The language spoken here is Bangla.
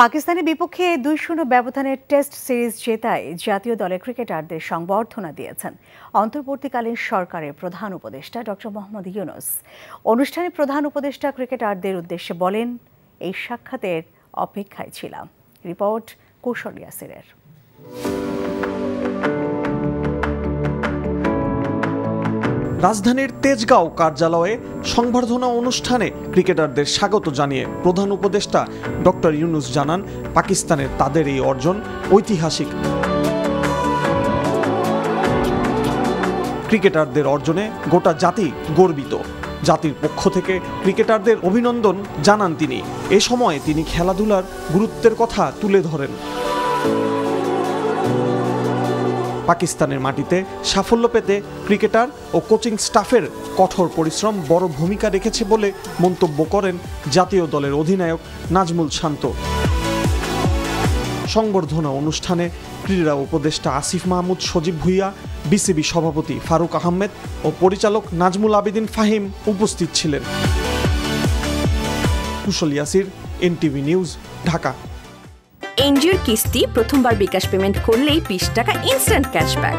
পাকিস্তানের বিপক্ষে 2-0 ব্যবধানের টেস্ট সিরিজ জেতায় জাতীয় দলের ক্রিকেটারদের সংবর্ধনা দিয়েছেন অন্তর্বর্তীকালীন সরকারের প্রধান উপদেষ্টা ডক্টর মোহাম্মদ ইউনূস। অনুষ্ঠানে প্রধান উপদেষ্টা ক্রিকেটারদের উদ্দেশ্যে বলেন, এই সাক্ষাতের অপেক্ষায় ছিলাম। রিপোর্ট কৌশল ইয়াসিরের। রাজধানীর তেজগাঁও কার্যালয়ে সংবর্ধনা অনুষ্ঠানে ক্রিকেটারদের স্বাগত জানিয়ে প্রধান উপদেষ্টা ডক্টর ইউনূস জানান, পাকিস্তানের তাদের এই অর্জন ঐতিহাসিক। ক্রিকেটারদের অর্জনে গোটা জাতি গর্বিত। জাতির পক্ষ থেকে ক্রিকেটারদের অভিনন্দন জানান তিনি। এ সময় তিনি খেলাধুলার গুরুত্বের কথা তুলে ধরেন। পাকিস্তানের মাটিতে সাফল্য পেতে ক্রিকেটার ও কোচিং স্টাফের কঠোর পরিশ্রম বড় ভূমিকা রেখেছে বলে মন্তব্য করেন জাতীয় দলের অধিনায়ক নাজমুল শান্ত। সংবর্ধনা অনুষ্ঠানে ক্রীড়া উপদেষ্টা আসিফ মাহমুদ সজীব ভুইয়া, বিসিবি সভাপতি ফারুক আহমেদ ও পরিচালক নাজমুল আবেদিন ফাহিম উপস্থিত ছিলেন। কুশল ইয়াসির, এনটিভি নিউজ, ঢাকা। এনজিওর কিস্তি প্রথমবার বিকাশ পেমেন্ট করলেই 20 টাকা ইনস্ট্যান্ট ক্যাশব্যাক।